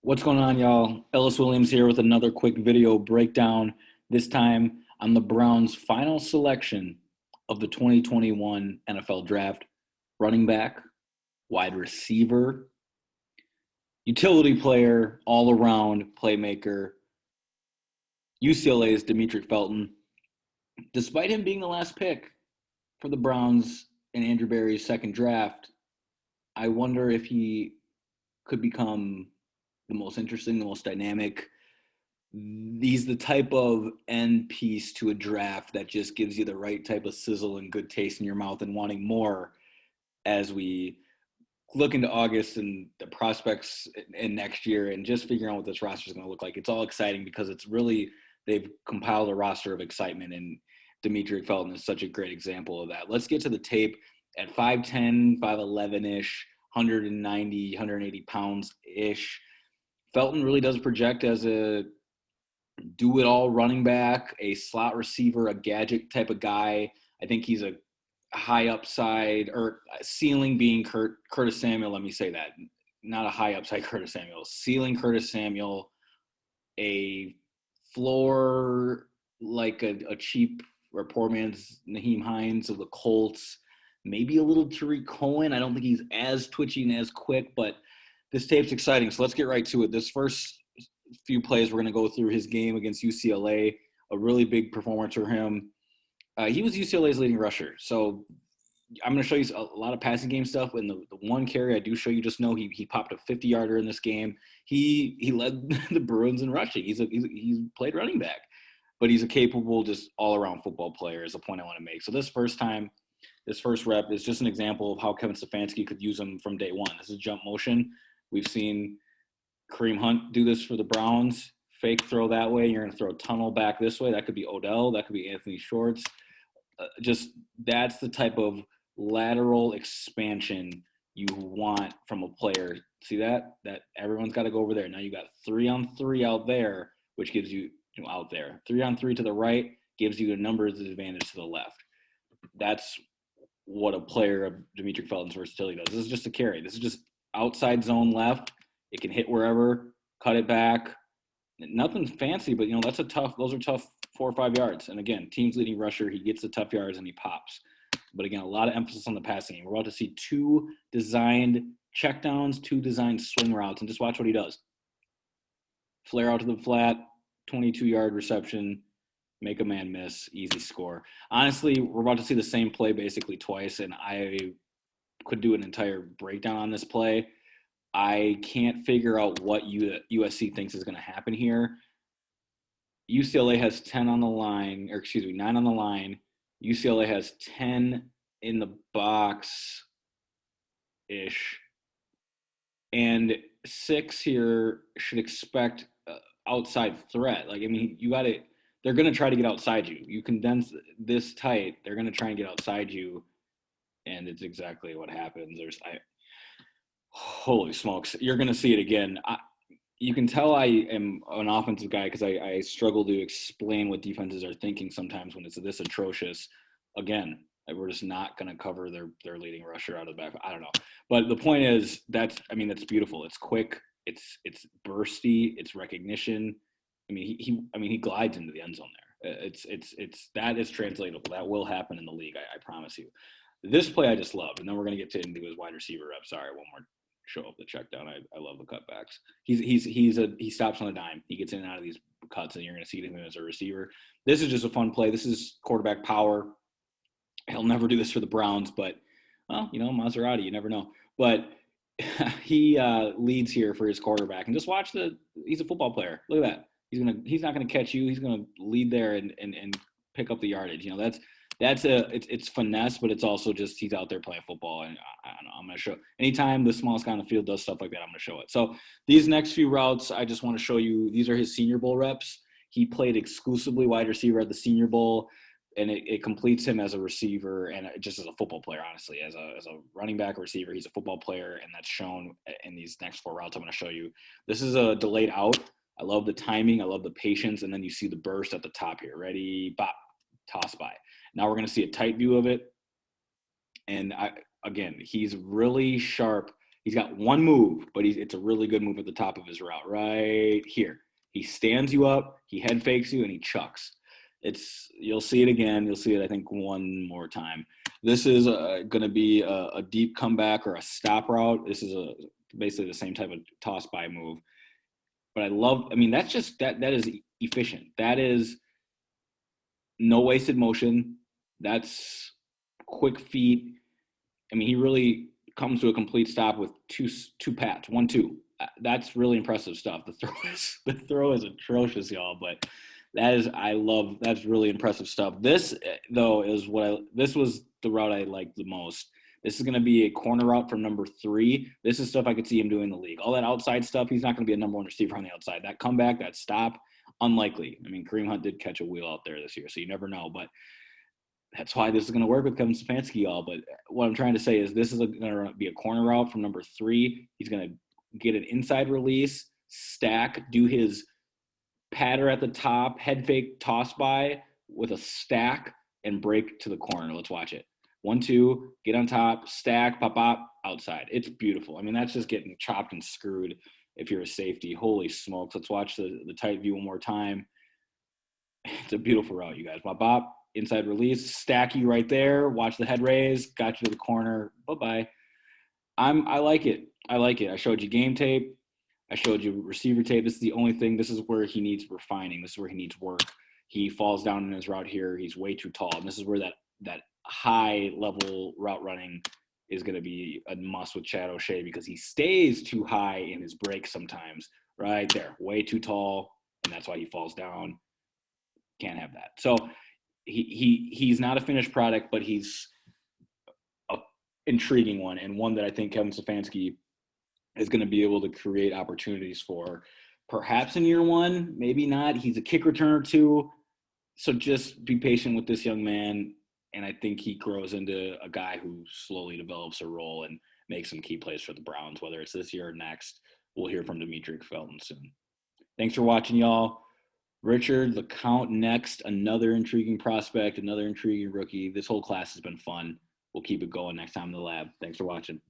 What's going on, y'all? Ellis Williams here with another quick video breakdown. This time on the Browns' final selection of the 2021 NFL Draft: running back, wide receiver, utility player, all-around playmaker, UCLA's Demetric Felton. Despite him being the last pick for the Browns in Andrew Berry's second draft, I wonder if he could become the most interesting, the most dynamic. He's the type of end piece to a draft that just gives you the right type of sizzle and good taste in your mouth and wanting more as we look into August and the prospects in next year and just figuring out what this roster is going to look like. It's all exciting because it's really, they've compiled a roster of excitement, and Demetric Felton is such a great example of that. Let's get to the tape. At 5'10", 5'11"-ish, 190, 180 pounds-ish, Felton really does project as a do-it-all running back, a slot receiver, a gadget type of guy. I think he's a high upside, or ceiling being Curtis Samuel, let me say that. Not a high upside Curtis Samuel. Ceiling Curtis Samuel, a floor like a cheap or poor man's Naheem Hines of the Colts. Maybe a little Tariq Cohen. I don't think he's as twitchy and as quick, but this tape's exciting. So let's get right to it. This first few plays, we're going to go through his game against UCLA, a really big performance for him. He was UCLA's leading rusher. So I'm going to show you a lot of passing game stuff. And the one carry I do show you, just know he popped a 50-yarder in this game. He led the Bruins in rushing. He's played running back, but he's a capable, just all-around football player is the point I want to make. So this first rep is just an example of how Kevin Stefanski could use him from day one. This is jump motion. We've seen Kareem Hunt do this for the Browns. Fake throw that way. You're going to throw a tunnel back this way. That could be Odell. That could be Anthony Schwartz. That's the type of lateral expansion you want from a player. See that everyone's got to go over there. Now you got 3-on-3 out there, which gives you out there. 3-on-3 to the right gives you a numbers advantage to the left. That's what a player of Demetric Felton's versatility does. This is just a carry. This is just outside zone left. It can hit wherever, cut it back. Nothing fancy, but those are tough 4 or 5 yards. And again, team's leading rusher, he gets the tough yards and he pops. But again, a lot of emphasis on the passing game. We're about to see 2 designed checkdowns, 2 designed swing routes, and just watch what he does. Flare out to the flat, 22-yard reception, make a man miss, easy score. Honestly, we're about to see the same play basically twice, and I could do an entire breakdown on this play. I can't figure out what USC thinks is going to happen here. UCLA has 9 on the line. UCLA has 10 in the box-ish. And 6 here should expect outside threat. They're going to try to get outside you. You condense this tight, they're going to try and get outside you, and it's exactly what happens. Holy smokes. You're going to see it again. You can tell I am an offensive guy because I struggle to explain what defenses are thinking sometimes when it's this atrocious. Again, we're just not going to cover their leading rusher out of the back. I don't know. But the point is, that's beautiful. It's quick. It's bursty. It's recognition. He glides into the end zone there. That is translatable. That will happen in the league. I promise you. This play I just loved, and then we're going to get into his wide receiver rep. Sorry, one more show up the check down. I love the cutbacks. He stops on a dime. He gets in and out of these cuts, and you're going to see him as a receiver. This is just a fun play. This is quarterback power. He'll never do this for the Browns, but Maserati, you never know. But he leads here for his quarterback, and just watch he's a football player. Look at that. He's not going to catch you. He's going to lead there and pick up the yardage. It's finesse, but it's also just he's out there playing football. And I don't know, I'm going to show anytime the smallest guy on the field does stuff like that, I'm going to show it. So these next few routes, I just want to show you, these are his Senior Bowl reps. He played exclusively wide receiver at the Senior Bowl, and it completes him as a receiver and just as a football player, honestly. As a running back receiver, he's a football player, and that's shown in these next 4 routes I'm going to show you. This is a delayed out. I love the timing. I love the patience. And then you see the burst at the top here. Ready, bop, toss by. Now we're going to see a tight view of it. And again, he's really sharp. He's got one move, but it's a really good move at the top of his route right here. He stands you up, he head fakes you, and he chucks. You'll see it again. You'll see it, I think, one more time. This is going to be a deep comeback or a stop route. This is basically the same type of toss by move. But that's just that is efficient. That is no wasted motion. That's quick feet. I mean, he really comes to a complete stop with two pats, 1-2. That's really impressive stuff. The throw is atrocious, y'all, but that's really impressive stuff. This though this was the route I liked the most. This is going to be a corner route from number 3. This is stuff I could see him doing in the league. All that outside stuff, he's not going to be a number 1 receiver on the outside. That comeback, that stop, unlikely. I mean, Kareem Hunt did catch a wheel out there this year, so you never know. But that's why this is going to work with Kevin Stefanski, y'all. But what I'm trying to say is this is going to be a corner route from number 3. He's going to get an inside release, stack, do his patter at the top, head fake, toss by with a stack, and break to the corner. Let's watch it. 1-2, get on top, stack, pop, outside. It's beautiful. I mean, that's just getting chopped and screwed if you're a safety. Holy smokes. Let's watch the tight view one more time. It's a beautiful route, you guys. Bop, inside release, stack you right there. Watch the head raise, got you to the corner. Bye-bye. I like it. I showed you game tape. I showed you receiver tape. This is the only thing. This is where he needs refining. This is where he needs work. He falls down in his route here. He's way too tall. And this is where that high level route running is going to be a must with Chad O'Shea because he stays too high in his breaks sometimes. Right there, way too tall, and that's why he falls down. Can't have that. So he's not a finished product, but he's an intriguing one, and one that I think Kevin Stefanski is going to be able to create opportunities for, perhaps in year 1, maybe not. He's a kick returner too, so just be patient with this young man. And I think he grows into a guy who slowly develops a role and makes some key plays for the Browns, whether it's this year or next. We'll hear from Demetric Felton soon. Thanks for watching, y'all. Richard, the count next, another intriguing prospect, another intriguing rookie. This whole class has been fun. We'll keep it going next time in the lab. Thanks for watching.